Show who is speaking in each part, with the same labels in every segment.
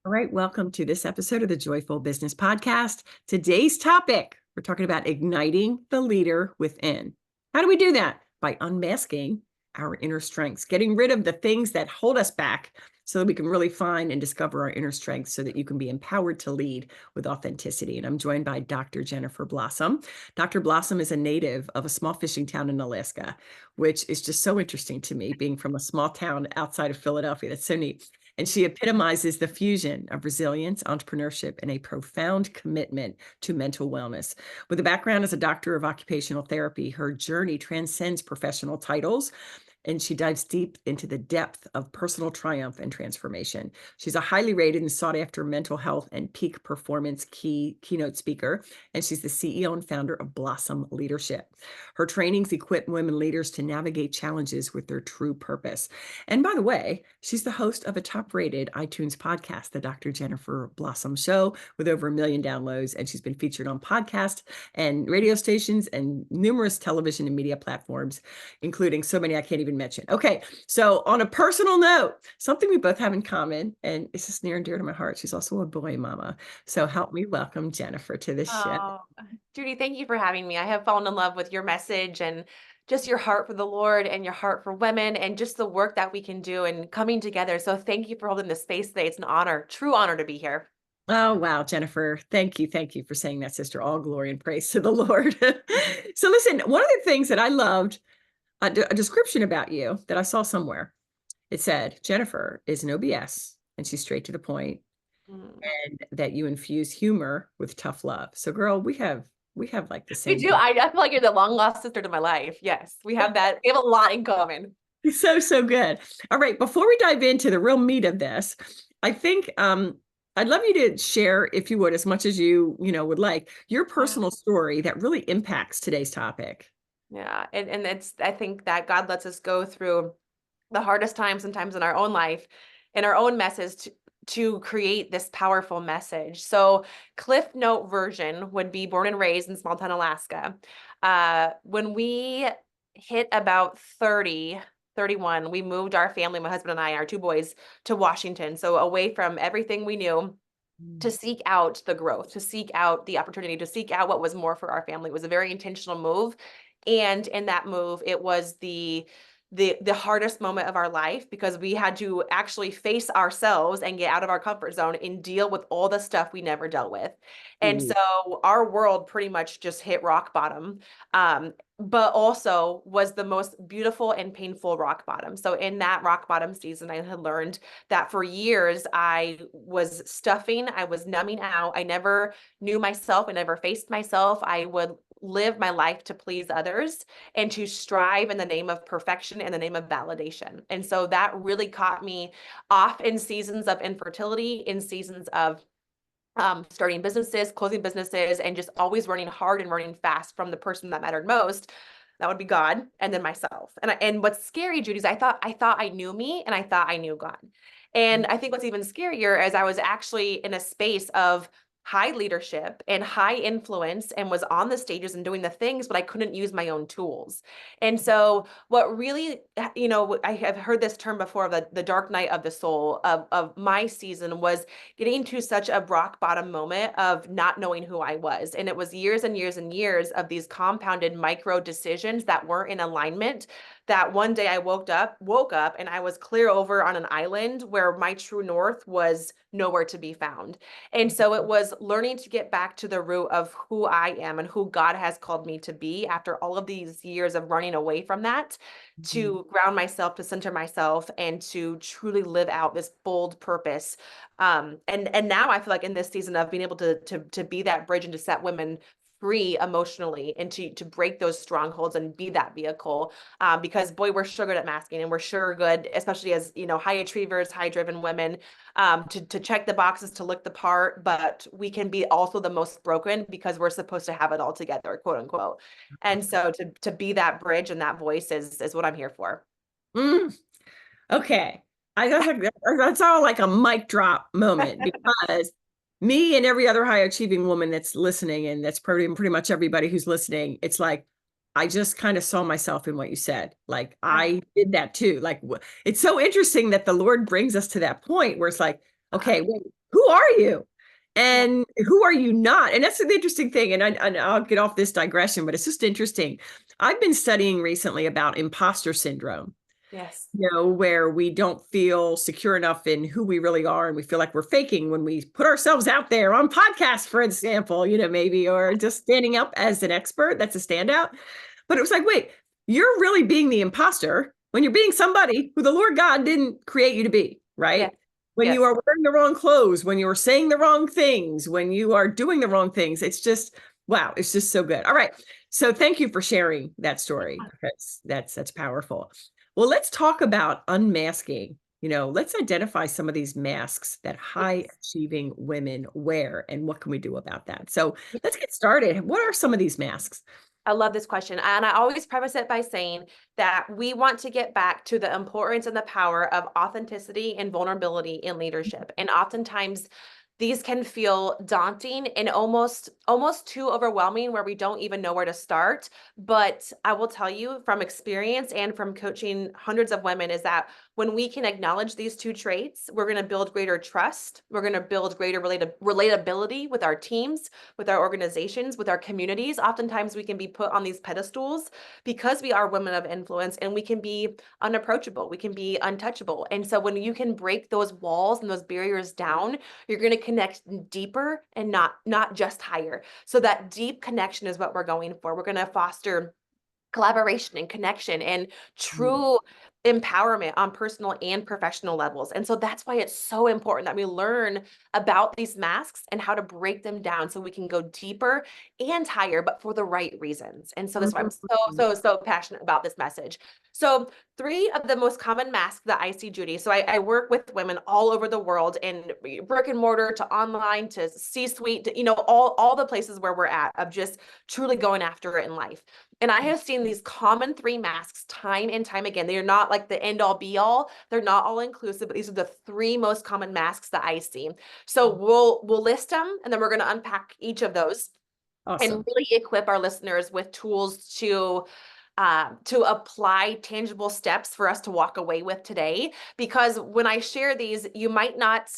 Speaker 1: All right, welcome to this episode of the Joyful Business Podcast. Today's topic, we're talking about igniting the leader within. How do we do that? By unmasking our inner strengths, getting rid of the things that hold us back so that we can really find and discover our inner strengths so that you can be empowered to lead with authenticity. And I'm joined by Dr. Jennifer Blossom. Dr. Blossom is a native of a small fishing town in Alaska, which is just so interesting to me, being from a small town outside of Philadelphia. That's so neat. And she epitomizes the fusion of resilience, entrepreneurship, and a profound commitment to mental wellness. With a background as a doctor of occupational therapy, her journey transcends professional titles, and she dives deep into the depth of personal triumph and transformation. She's a highly rated and sought after mental health and peak performance keynote speaker, and she's the CEO and founder of Blossom Leadership. Her trainings equip women leaders to navigate challenges with their true purpose. And by the way, she's the host of a top-rated iTunes podcast, The Dr. Jennifer Blossom Show, with over 1 million downloads, and she's been featured on podcasts and radio stations and numerous television and media platforms, including so many I can't even mention. Okay, so on a personal note, something we both have in common, and it's just near and dear to my heart, she's also a boy mama. So help me welcome Jennifer to this show.
Speaker 2: Oh, Judy, thank you for having me. I have fallen in love with your message and just your heart for the Lord and your heart for women and just the work that we can do and coming together. So thank you for holding this space today. It's an honor, true honor to be here.
Speaker 1: Oh, wow, Jennifer. Thank you. Thank you for saying that, sister. All glory and praise to the Lord. So listen, one of the things that I loved, a description about you that I saw somewhere, it said, Jennifer is no BS, and she's straight to the point,
Speaker 2: Mm.
Speaker 1: and that you infuse humor with tough love. So girl, we have like the
Speaker 2: We
Speaker 1: same
Speaker 2: do.
Speaker 1: thing.
Speaker 2: I feel like you're the long lost sister to my life. Yes, we have that. We have a lot in common.
Speaker 1: So good. All right, before we dive into the real meat of this, I think I'd love you to share, if you would, as much as you would like, your
Speaker 2: Yeah.
Speaker 1: personal story that really impacts today's topic.
Speaker 2: Yeah. And I think that God lets us go through the hardest times sometimes in our own life, in our own messes to create this powerful message. So Cliff Note version would be born and raised in small town Alaska. When we hit about 30, 31, we moved our family, my husband and I, our two boys, to Washington. So away from everything we knew to seek out the growth, to seek out the opportunity, to seek out what was more for our family. It was a very intentional move. And in that move, it was the hardest moment of our life because we had to actually face ourselves and get out of our comfort zone and deal with all the stuff we never dealt with. And
Speaker 1: Mm.
Speaker 2: so our world pretty much just hit rock bottom. But also was the most beautiful and painful rock bottom. So in that rock bottom season, I had learned that for years I was stuffing, I was numbing out. I never knew myself. I never faced myself. I would live my life to please others and to strive in the name of perfection, in the name of validation. And so that really caught me off in seasons of infertility, in seasons of starting businesses, closing businesses, and just always running hard and running fast from the person that mattered most. That would be God, and then myself. And what's scary, Judy, is I thought I knew me, and I thought I knew God. And I think what's even scarier is I was actually in a space of high leadership and high influence and was on the stages and doing the things, but I couldn't use my own tools. And so what really, I have heard this term before, the dark night of the soul of my season was getting to such a rock bottom moment of not knowing who I was. And it was years and years and years of these compounded micro decisions that weren't in alignment, that one day I woke up and I was clear over on an island where my true north was nowhere to be found. And so it was learning to get back to the root of who I am and who God has called me to be after all of these years of running away from that, to ground myself, to center myself, and to truly live out this bold purpose. And now I feel like in this season of being able to be that bridge and to set women free emotionally and to break those strongholds and be that vehicle, because boy, we're sure good at masking, and we're sure good, especially as high achievers, high driven women, to check the boxes, to look the part, but we can be also the most broken because we're supposed to have it all together, quote unquote. And so to be that bridge and that voice is what I'm here for.
Speaker 1: Mm. Okay. That's all like a mic drop moment, because me and every other high achieving woman that's listening, and that's pretty much everybody who's listening, it's like, I just kind of saw myself in what you said. Like I did that too. Like it's so interesting that the Lord brings us to that point where it's like, okay, wait, who are you?
Speaker 2: Yeah.
Speaker 1: And who are you not? And that's an interesting thing. And I'll get off this digression, but it's just interesting. I've been studying recently about imposter syndrome,
Speaker 2: Yes.
Speaker 1: where we don't feel secure enough in who we really are. And we feel like we're faking when we put ourselves out there on podcasts, for example, maybe, or just standing up as an expert. That's a standout. But it was like, wait, you're really being the imposter when you're being somebody who the Lord God didn't create you to be,
Speaker 2: Yes.
Speaker 1: right? When you
Speaker 2: Yes.
Speaker 1: are wearing the wrong clothes, when you are saying the wrong things, when you are doing the wrong things, it's just, wow, it's just so good. All right. So thank you for sharing that story. That's powerful. Well, let's talk about unmasking. Let's identify some of these masks that high
Speaker 2: Yes.
Speaker 1: achieving women wear and what can we do about that? So let's get started. What are some of these masks?
Speaker 2: I love this question. And I always preface it by saying that we want to get back to the importance and the power of authenticity and vulnerability in leadership. And oftentimes these can feel daunting and almost too overwhelming where we don't even know where to start. But I will tell you from experience and from coaching hundreds of women is that when we can acknowledge these two traits, we're going to build greater trust. We're going to build greater relatability with our teams, with our organizations, with our communities. Oftentimes we can be put on these pedestals because we are women of influence and we can be unapproachable. We can be untouchable. And so when you can break those walls and those barriers down, you're going to connect deeper and not just higher. So that deep connection is what we're going for. We're going to foster collaboration and connection and true empowerment on personal and professional levels. And so that's why it's so important that we learn about these masks and how to break them down so we can go deeper and higher, but for the right reasons. And so that's why I'm so passionate about this message. So 3 of the most common masks that I see, Judy. So I work with women all over the world, in brick and mortar to online to C-suite, to, all the places where we're at of just truly going after it in life. And I have seen these common 3 masks time and time again. They are not like the end all be all. They're not all inclusive, but these are the 3 most common masks that I see. So we'll list them and then we're going to unpack each of those and
Speaker 1: Awesome.
Speaker 2: really equip our listeners with tools to apply tangible steps for us to walk away with today. Because when I share these, you might not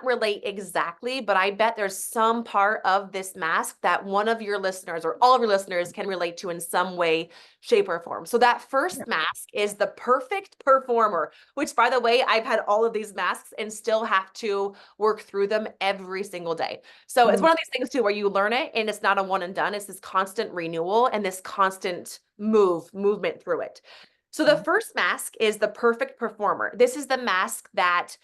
Speaker 2: relate exactly, but I bet there's some part of this mask that one of your listeners or all of your listeners can relate to in some way, shape, or form. So that first mask is the perfect performer, which, by the way, I've had all of these masks and still have to work through them every single day. So it's one of these things too, where you learn it and it's not a one and done. It's this constant renewal and this constant movement through it. So the first mask is the perfect performer. This is the mask that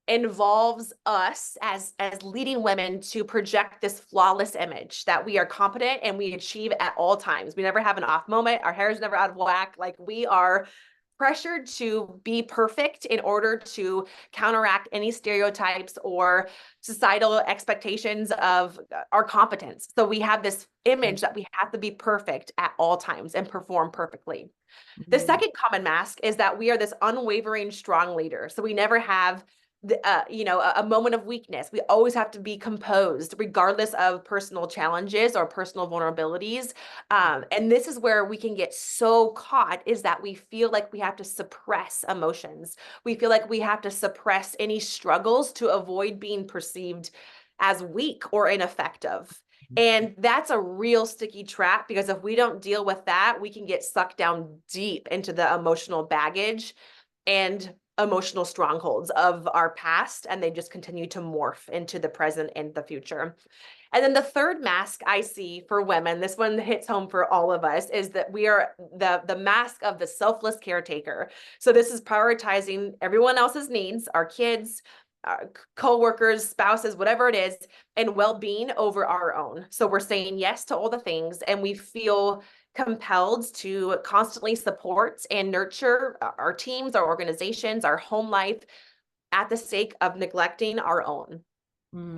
Speaker 2: involves us as leading women to project this flawless image that we are competent and we achieve at all times. We never have an off moment. Our hair is never out of whack. Like, we are pressured to be perfect in order to counteract any stereotypes or societal expectations of our competence. So we have this image that we have to be perfect at all times and perform perfectly. The second common mask is that we are this unwavering, strong leader. So we never have a moment of weakness. We always have to be composed, regardless of personal challenges or personal vulnerabilities. And this is where we can get so caught, is that we feel like we have to suppress emotions. We feel like we have to suppress any struggles to avoid being perceived as weak or ineffective. And that's a real sticky trap, because if we don't deal with that, we can get sucked down deep into the emotional baggage and emotional strongholds of our past, and they just continue to morph into the present and the future. And then the third mask I see for women, this one hits home for all of us, is that we are the mask of the selfless caretaker. So this is prioritizing everyone else's needs, our kids, our co-workers, spouses, whatever it is, and well-being over our own. So we're saying yes to all the things, and we feel compelled to constantly support and nurture our teams, our organizations, our home life, at the sake of neglecting our own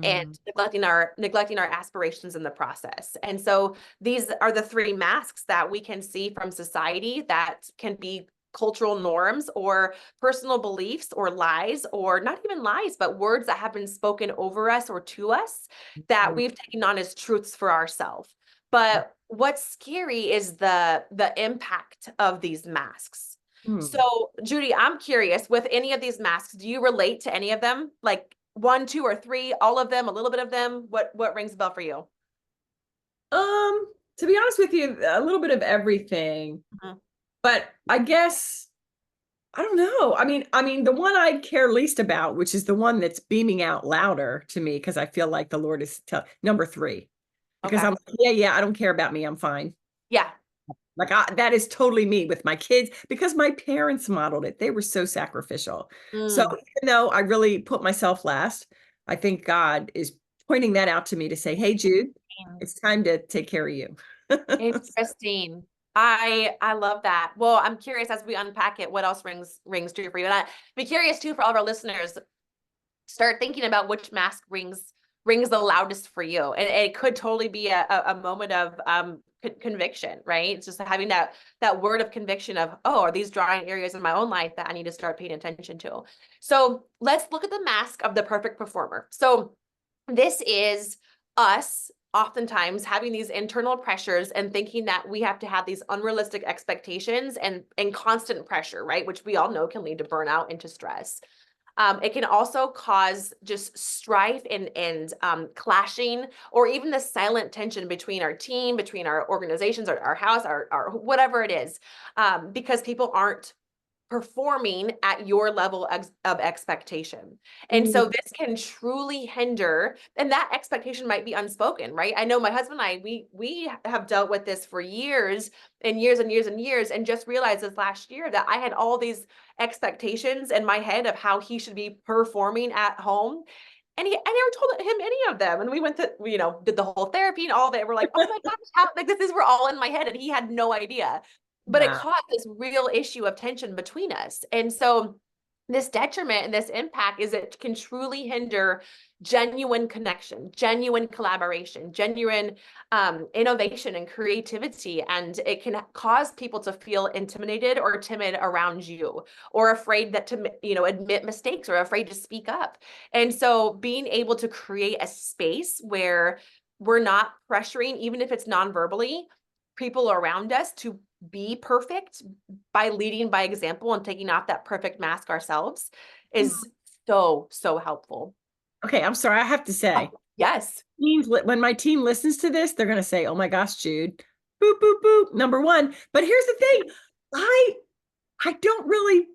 Speaker 2: and neglecting our aspirations in the process. And so these are the 3 masks that we can see from society that can be cultural norms or personal beliefs or lies, or not even lies, but words that have been spoken over us or to us that we've taken on as truths for ourselves. But what's scary is the impact of these masks. So, Judy, I'm curious, with any of these masks, do you relate to any of them? Like, one, two, or three, all of them, a little bit of them? What rings a bell for you?
Speaker 1: To be honest with you, a little bit of everything.
Speaker 2: Mhm.
Speaker 1: But I guess I don't know. I mean, the one I care least about, which is the one that's beaming out louder to me, because I feel like the Lord is number three. Because
Speaker 2: Okay.
Speaker 1: I'm like, yeah, I don't care about me. I'm fine.
Speaker 2: Yeah.
Speaker 1: Like that is totally me with my kids because my parents modeled it. They were so sacrificial. So
Speaker 2: Mm.
Speaker 1: even though I really put myself last, I think God is pointing that out to me to say, "Hey, Jude, it's time to take care of you."
Speaker 2: Interesting. I love that. Well, I'm curious as we unpack it, what else rings true for you? And I'd be curious too for all of our listeners, start thinking about which mask rings the loudest for you. And it could totally be a moment of conviction, right? It's just having that word of conviction of, oh, are these drawing areas in my own life that I need to start paying attention to? So let's look at the mask of the perfect performer. So this is us oftentimes having these internal pressures and thinking that we have to have these unrealistic expectations and constant pressure, right? Which we all know can lead to burnout and to stress. It can also cause just strife and clashing, or even the silent tension between our team, between our organizations, our house, our whatever it is, because people aren't performing at your level of expectation. And
Speaker 1: Mm,
Speaker 2: so this can truly hinder, and that expectation might be unspoken, right? I know my husband and I, we have dealt with this for years and years and years and years, and just realized this last year that I had all these expectations in my head of how he should be performing at home. And I never told him any of them. And we went to, did the whole therapy and all of it. We're like, oh my gosh, how, like this is, we're all in my head. And he had no idea. But it
Speaker 1: wow.
Speaker 2: caused this real issue of tension between us. And so this detriment and this impact is it can truly hinder genuine connection, genuine collaboration, genuine innovation and creativity. And it can cause people to feel intimidated or timid around you, or afraid that to, admit mistakes, or afraid to speak up. And so being able to create a space where we're not pressuring, even if it's non-verbally, people around us to be perfect by leading by example and taking off that perfect mask ourselves is so helpful.
Speaker 1: Okay, I'm sorry. I have to say,
Speaker 2: Yes.
Speaker 1: when my team listens to this, they're going to say, "Oh my gosh, Jude, boop boop boop." Number one. But here's the thing, I I don't really.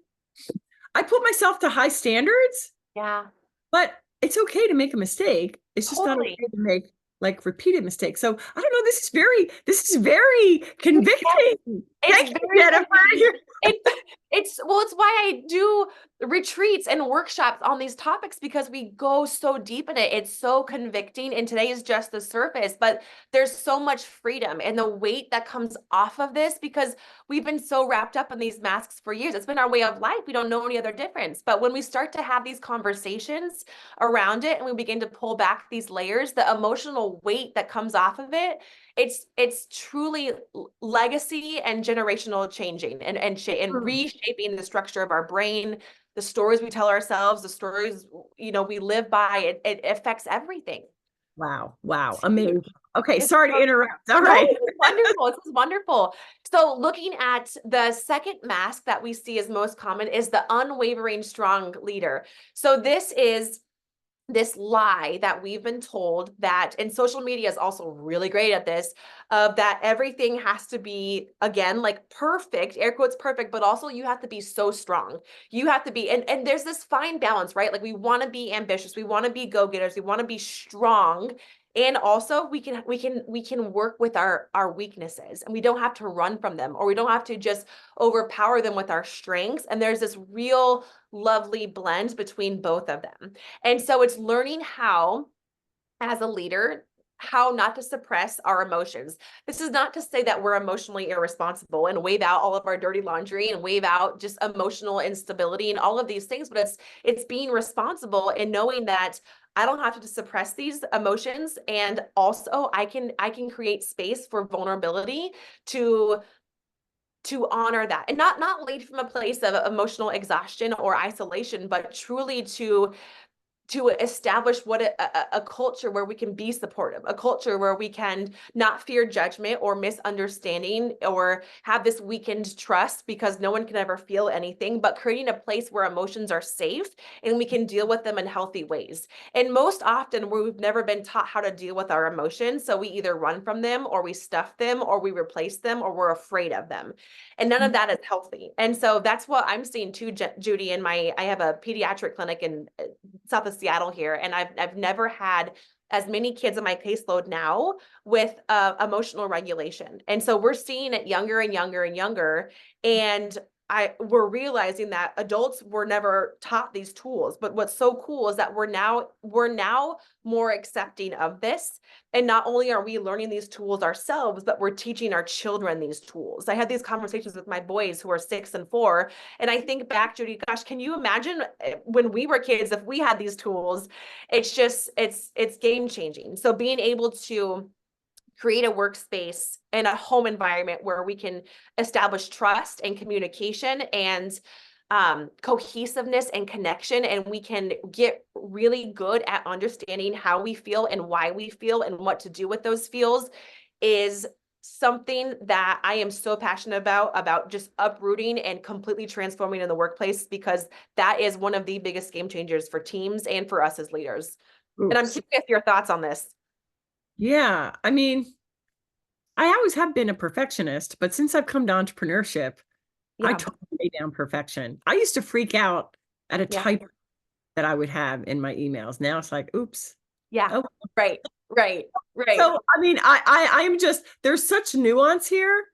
Speaker 1: I put myself to high standards.
Speaker 2: Yeah.
Speaker 1: But it's okay to make a mistake. It's just not
Speaker 2: Totally.
Speaker 1: okay to make like repeated mistakes. So I don't know. This is very convicting.
Speaker 2: It's
Speaker 1: Thank you,
Speaker 2: very
Speaker 1: Jennifer.
Speaker 2: It, it's why I do retreats and workshops on these topics, because we go so deep in it. It's so convicting, and today is just the surface, but there's so much freedom and the weight that comes off of this, because we've been so wrapped up in these masks for years. It's been our way of life. We don't know any other difference. But when we start to have these conversations around it and we begin to pull back these layers, the emotional weight that comes off of it, it's truly legacy and generational changing and
Speaker 1: Hmm.
Speaker 2: reshaping the structure of our brain, the stories we tell ourselves, the stories we live by. It affects everything.
Speaker 1: Wow. Wow. Amazing. Okay.
Speaker 2: It's
Speaker 1: Sorry to interrupt. All
Speaker 2: no,
Speaker 1: right.
Speaker 2: this is wonderful. This is wonderful. So looking at the second mask that we see is most common is the unwavering strong leader. So this is this lie that we've been told that, and social media is also really great at this, of that everything has to be, again, like perfect, air quotes perfect, but also you have to be so strong. You have to be, and there's this fine balance, right? Like we want to be ambitious, we want to be go-getters, we want to be strong. And also we can work with our weaknesses, and we don't have to run from them, or we don't have to just overpower them with our strengths. And there's this real lovely blend between both of them. And so it's learning how, as a leader, how not to suppress our emotions. This is not to say that we're emotionally irresponsible and wave out all of our dirty laundry and wave out just emotional instability and all of these things, but it's being responsible and knowing that I don't have to suppress these emotions, and also I can create space for vulnerability to honor that, and not lead from a place of emotional exhaustion or isolation, but truly to to establish what a culture where we can be supportive, a culture where we can not fear judgment or misunderstanding or have this weakened trust because no one can ever feel anything, but creating a place where emotions are safe and we can deal with them in healthy ways. And most often we've never been taught how to deal with our emotions. So we either run from them or we stuff them or we replace them or we're afraid of them. And none of that is healthy. And so that's what I'm seeing too, Judy, I have a pediatric clinic in south of Seattle here, and I've never had as many kids in my caseload now with emotional regulation. And so we're seeing it younger and younger and younger. And we're realizing that adults were never taught these tools. But what's so cool is that we're now more accepting of this. And not only are we learning these tools ourselves, but we're teaching our children these tools. I had these conversations with my boys who are 6 and 4. And I think back, Judy, gosh, can you imagine when we were kids, if we had these tools? It's just, it's game changing. So being able to create a workspace and a home environment where we can establish trust and communication and cohesiveness and connection, and we can get really good at understanding how we feel and why we feel and what to do with those feels, is something that I am so passionate about just uprooting and completely transforming in the workplace, because that is one of the biggest game changers for teams and for us as leaders. And I'm
Speaker 1: Oops.
Speaker 2: curious your thoughts on this.
Speaker 1: Yeah. I mean, I always have been a perfectionist, but since I've come to entrepreneurship, I
Speaker 2: Yeah.
Speaker 1: totally lay down perfection. I used to freak out at a
Speaker 2: Yeah.
Speaker 1: typo that I would have in my emails. Now it's like, oops.
Speaker 2: Yeah.
Speaker 1: Oh,
Speaker 2: Right. Right. Right.
Speaker 1: so I mean, I'm just, there's such nuance here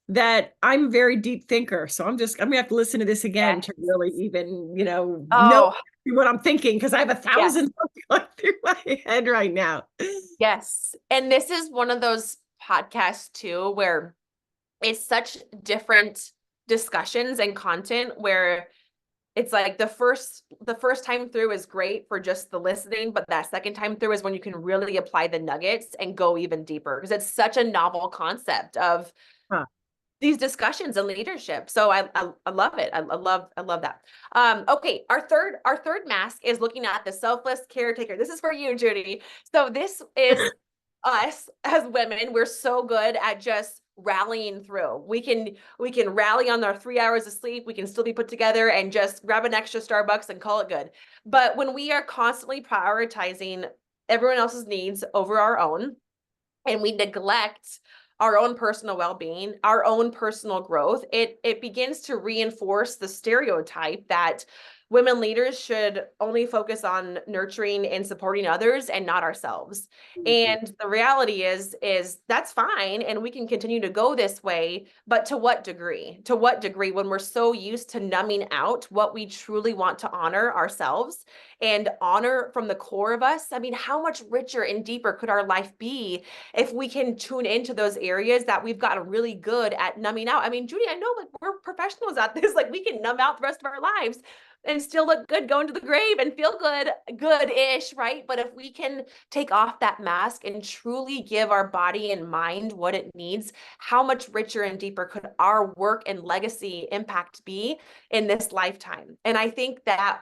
Speaker 1: that I'm a very deep thinker. So I'm gonna have to listen to this again
Speaker 2: Yes.
Speaker 1: to really even, know
Speaker 2: Oh,
Speaker 1: what I'm thinking, because I have a
Speaker 2: yes.
Speaker 1: thousand thoughts going through my head right now.
Speaker 2: Yes. And this is one of those podcasts too, where it's such different discussions and content where it's like the first time through is great for just the listening, but that second time through is when you can really apply the nuggets and go even deeper, because it's such a novel concept of
Speaker 1: Huh.
Speaker 2: these discussions and leadership. So I love it. I love that. Okay, our third mask is looking at the selfless caretaker. This is for you, Judy. So this is us as women. We're so good at just rallying through. We can rally on our 3 hours of sleep. We can still be put together and just grab an extra Starbucks and call it good. But when we are constantly prioritizing everyone else's needs over our own, and we neglect our own personal well-being, our own personal growth, it begins to reinforce the stereotype that women leaders should only focus on nurturing and supporting others and not ourselves.
Speaker 1: Mhm.
Speaker 2: And the reality is that's fine, and we can continue to go this way, but to what degree? To what degree, when we're so used to numbing out what we truly want to honor ourselves and honor from the core of us? I mean, how much richer and deeper could our life be if we can tune into those areas that we've gotten really good at numbing out? I mean, Judy, I know like we're professionals at this. Like we can numb out the rest of our lives and still look good going to the grave and feel good-ish, right? But if we can take off that mask and truly give our body and mind what it needs, how much richer and deeper could our work and legacy impact be in this lifetime? And I think that,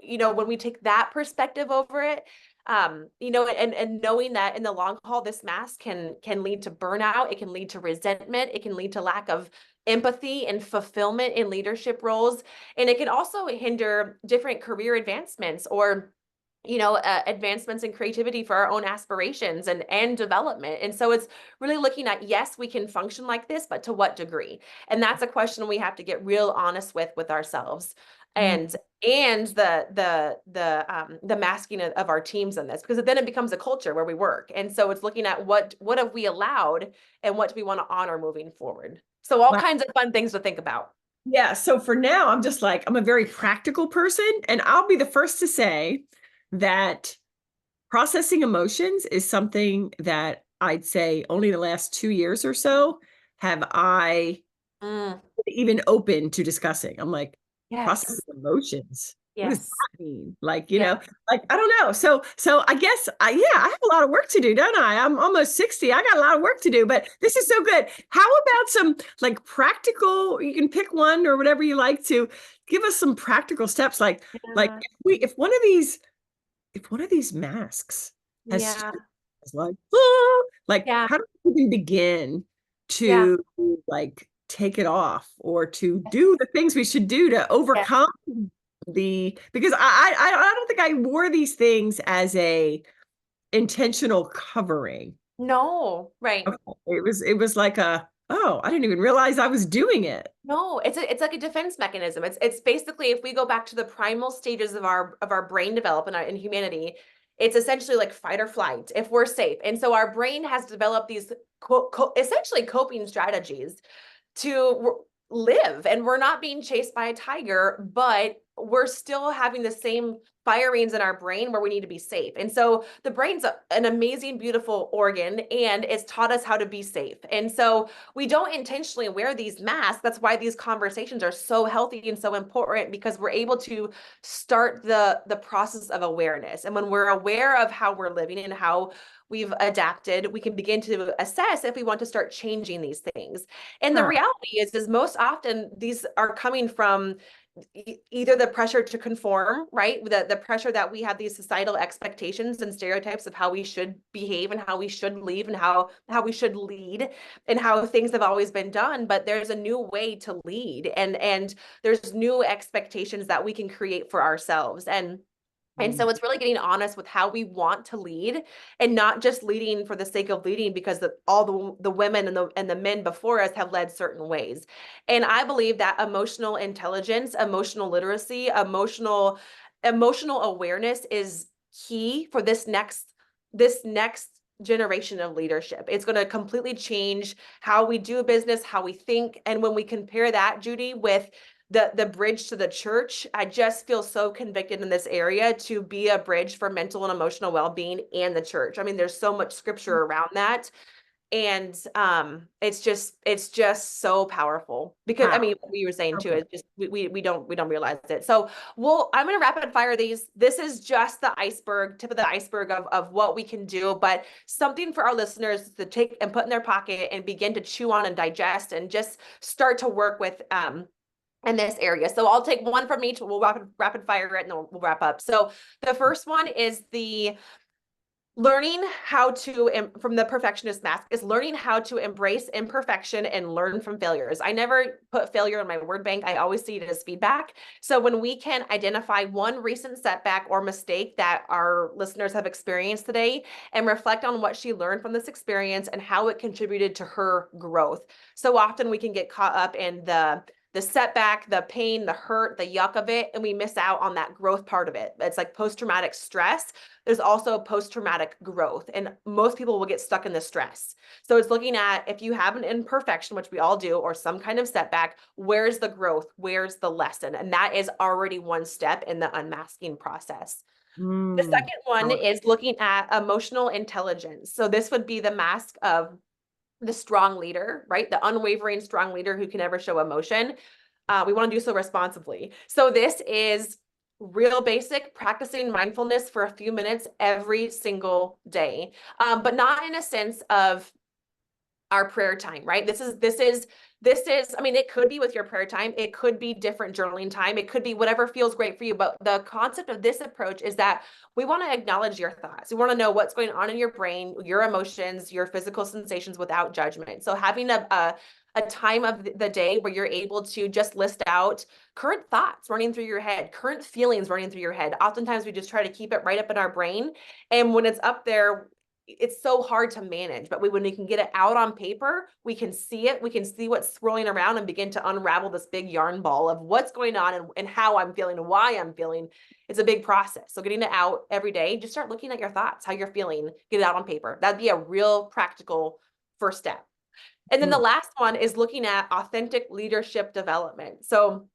Speaker 2: when we take that perspective over it, and knowing that in the long haul, this mask can lead to burnout, it can lead to resentment, it can lead to lack of empathy and fulfillment in leadership roles, and it can also hinder different career advancements or advancements in creativity for our own aspirations and development. And so it's really looking at, yes, we can function like this, but to what degree? And that's a question we have to get real honest with ourselves,
Speaker 1: Mhm.
Speaker 2: and the masking of our teams in this, because then it becomes a culture where we work. And so it's looking at what have we allowed and what do we want to honor moving forward. So all
Speaker 1: Wow.
Speaker 2: kinds of fun things to think about.
Speaker 1: Yeah. So for now, I'm just like, I'm a very practical person, and I'll be the first to say that processing emotions is something that I'd say only the last 2 years or so have I
Speaker 2: Mm,
Speaker 1: even open to discussing. I'm like, processing
Speaker 2: yes.
Speaker 1: emotions. What does
Speaker 2: Yes.
Speaker 1: that mean? Like,
Speaker 2: Yeah.
Speaker 1: like, I don't know. So I guess yeah, I have a lot of work to do, don't I? I'm almost 60. I got a lot of work to do, but this is so good. How about some like practical, you can pick one or whatever you like to give us some practical steps. Like
Speaker 2: Yeah.
Speaker 1: if one of these if one of these masks has
Speaker 2: Yeah.
Speaker 1: is like, "Ah," like,
Speaker 2: Yeah.
Speaker 1: how do we even begin
Speaker 2: Yeah.
Speaker 1: to, like, take it off or to do the things we should do to
Speaker 2: Yeah.
Speaker 1: overcome because I don't think I wore these things as a intentional covering.
Speaker 2: No, right.
Speaker 1: Okay. It was like "Oh, I didn't even realize I was doing it."
Speaker 2: No, it's like a defense mechanism. It's basically, if we go back to the primal stages of our brain development in humanity, it's essentially like fight or flight if we're safe. And so our brain has developed these essentially coping strategies to live, and we're not being chased by a tiger, but we're still having the same firings in our brain where we need to be safe. And so the brain's an amazing, beautiful organ, and it's taught us how to be safe. And so we don't intentionally wear these masks. That's why these conversations are so healthy and so important, because we're able to start the process of awareness. And when we're aware of how we're living and how we've adapted, we can begin to assess if we want to start changing these things. And the
Speaker 1: Huh.
Speaker 2: reality is most often these are coming from either the pressure to conform, right? The pressure that we have these societal expectations and stereotypes of how we should behave and how we should live and how we should lead and how things have always been done. But there's a new way to lead, and there's new expectations that we can create for ourselves. And
Speaker 1: Mm.
Speaker 2: so it's really getting honest with how we want to lead, and not just leading for the sake of leading because all the women and the men before us have led certain ways. And I believe that emotional intelligence, emotional literacy, emotional awareness is key for this next generation of leadership. It's going to completely change how we do business, how we think. And when we compare that, Judy, with the bridge to the church, I just feel so convicted in this area to be a bridge for mental and emotional well-being and the church. I mean, there's so much scripture around that. And it's just so powerful, because I
Speaker 1: Wow.
Speaker 2: mean, what you were saying too
Speaker 1: Okay.
Speaker 2: is just we don't realize it. So I'm going to rapid fire these. This is just the tip of the iceberg of what we can do, but something for our listeners to take and put in their pocket and begin to chew on and digest and just start to work with in this area. So I'll take one from each. We'll rapid fire it, and then we'll wrap up. So the first one is the learning how to, from the perfectionist mask, is learning how to embrace imperfection and learn from failures. I never put failure in my word bank. I always see it as feedback. So when we can identify one recent setback or mistake that our listeners have experienced today and reflect on what she learned from this experience and how it contributed to her growth. So often we can get caught up in the setback, the pain, the hurt, the yuck of it, and we miss out on that growth part of it. It's like post-traumatic stress. There's also post-traumatic growth, and most people will get stuck in the stress. So it's looking at, if you have an imperfection, which we all do, or some kind of setback, where's the growth? Where's the lesson? And that is already one step in the unmasking process. The
Speaker 1: Mm.
Speaker 2: second one
Speaker 1: Oh,
Speaker 2: is looking at emotional intelligence. So this would be the mask of the strong leader, right? The unwavering strong leader who can never show emotion. We want to do so responsibly. So this is real basic practicing mindfulness for a few minutes every single day, but not in a sense of our prayer time, right? This is, I mean, it could be with your prayer time. It could be different journaling time. It could be whatever feels great for you. But the concept of this approach is that we want to acknowledge your thoughts. We want to know what's going on in your brain, your emotions, your physical sensations without judgment. So having a time of the day where you're able to just list out current thoughts running through your head, current feelings running through your head. Oftentimes we just try to keep it right up in our brain. And when it's up there, it's so hard to manage. But when we can get it out on paper, we can see it, we can see what's swirling around and begin to unravel this big yarn ball of what's going on and how I'm feeling and why I'm feeling. It's a big process. So getting it out every day, just start looking at your thoughts, how you're feeling, get it out on paper. That'd be a real practical first step. And then the
Speaker 1: mm.
Speaker 2: last one is looking at authentic leadership development. So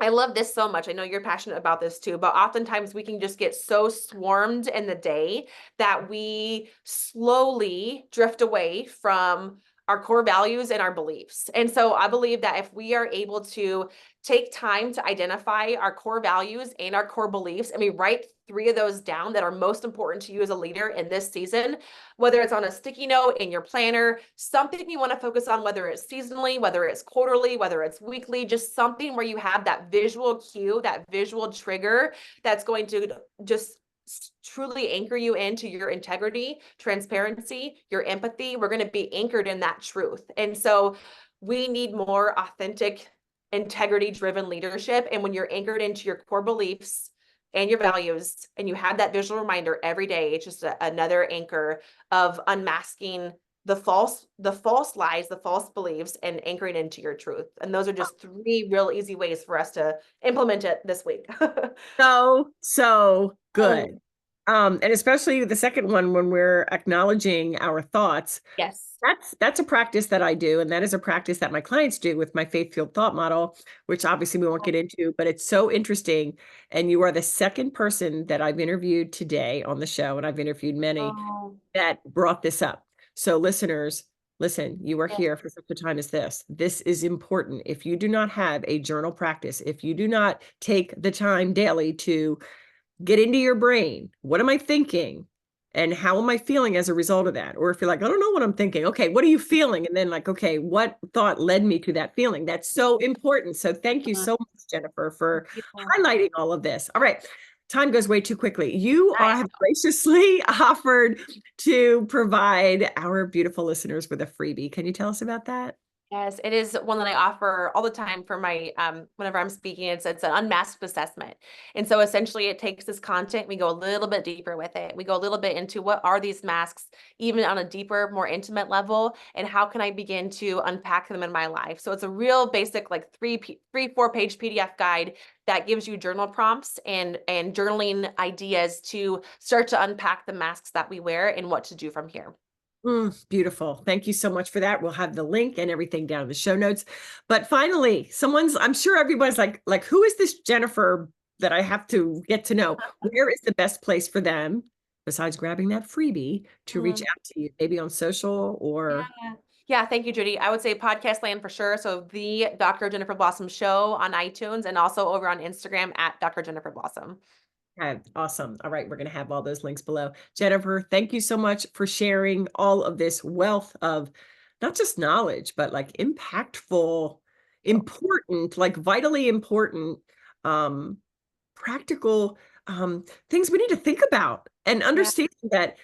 Speaker 2: I love this so much. I know you're passionate about this too, but oftentimes we can just get so swarmed in the day that we slowly drift away from our core values and our beliefs. And so I believe that if we are able to take time to identify our core values and our core beliefs, and we write 3 of those down that are most important to you as a leader in this season, whether it's on a sticky note in your planner, something you want to focus on, whether it's seasonally, whether it's quarterly, whether it's weekly, just something where you have that visual cue, that visual trigger that's going to just truly anchor you into your integrity, transparency, your empathy. We're going to be anchored in that truth. And so we need more authentic, integrity driven leadership. And when you're anchored into your core beliefs and your values, and you have that visual reminder every day, it's just another anchor of unmasking the false lies, the false beliefs, and anchoring into your truth. And those are just three real easy ways for us to implement it this week.
Speaker 1: So
Speaker 2: Oh,
Speaker 1: good. And especially the second one, when we're acknowledging our thoughts,
Speaker 2: yes.
Speaker 1: that's a practice that I do, and that is a practice that my clients do with my faith-fueled thought model, which obviously we won't get into, but it's so interesting. And you are the second person that I've interviewed today on the show, and I've interviewed many
Speaker 2: Oh,
Speaker 1: that brought this up. So listeners, listen, you are
Speaker 2: yes.
Speaker 1: here for such a time as this. This is important. If you do not have a journal practice, if you do not take the time daily to get into your brain. What am I thinking? And how am I feeling as a result of that? Or if you're like, I don't know what I'm thinking. Okay, what are you feeling? And then like, okay, what thought led me to that feeling? That's so important. So thank you so much, Jennifer, for
Speaker 2: Beautiful.
Speaker 1: highlighting all of this. All right. Time goes way too quickly. You
Speaker 2: I
Speaker 1: have graciously offered to provide our beautiful listeners with a freebie. Can you tell us about that?
Speaker 2: Yes, it is one that I offer all the time for my whenever I'm speaking. It's an unmasked assessment. And so essentially it takes this content, we go a little bit deeper with it. We go a little bit into what are these masks, even on a deeper, more intimate level, and how can I begin to unpack them in my life. So it's a real basic, like 4 page PDF guide that gives you journal prompts and journaling ideas to start to unpack the masks that we wear and what to do from here.
Speaker 1: Beautiful. Thank you so much for that. We'll have the link and everything down in the show notes. But finally, I'm sure everybody's like, who is this Jennifer that I have to get to know? Where is the best place for them, besides grabbing that freebie, to reach
Speaker 2: Mhm.
Speaker 1: out to you? Maybe on social or.
Speaker 2: Yeah. Yeah, thank you, Judy. I would say podcast land for sure. So the Dr. Jennifer Blossom show on iTunes and also over on Instagram at Dr. Jennifer Blossom.
Speaker 1: Okay, awesome. All right, we're going to have all those links below. Jennifer, thank you so much for sharing all of this wealth of not just knowledge, but like impactful, important, like vitally important, um, practical things we need to think about and
Speaker 2: Yeah.
Speaker 1: understand that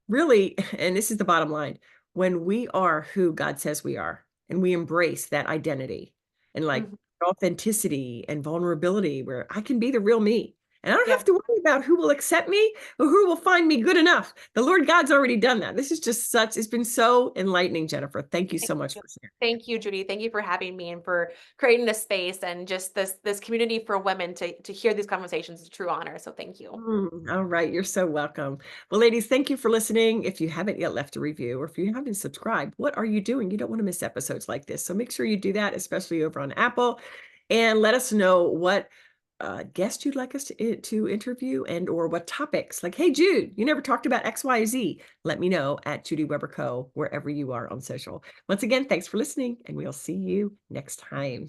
Speaker 1: really, and this is the bottom line, when we are who God says we are and we embrace that identity and like
Speaker 2: Mhm.
Speaker 1: authenticity and vulnerability where I can be the real me. And I don't
Speaker 2: Yeah.
Speaker 1: have to worry about who will accept me or who will find me good enough. The Lord God's already done that. This is just it's been so enlightening, Jennifer. Thank you
Speaker 2: Thank
Speaker 1: so much
Speaker 2: you.
Speaker 1: for sharing.
Speaker 2: Thank you, Judy. Thank you for having me and for creating this space and just this community for women to hear these conversations is a true honor. So thank you.
Speaker 1: All right, you're so welcome. Well, ladies, thank you for listening. If you haven't yet left a review or if you haven't subscribed, what are you doing? You don't want to miss episodes like this. So make sure you do that, especially over on Apple, and let us know what guest you'd like us to interview and or what topics. Like, hey, Jude, you never talked about X, Y, Z. Let me know at Judy Weber Co. wherever you are on social. Once again, thanks for listening, and we'll see you next time.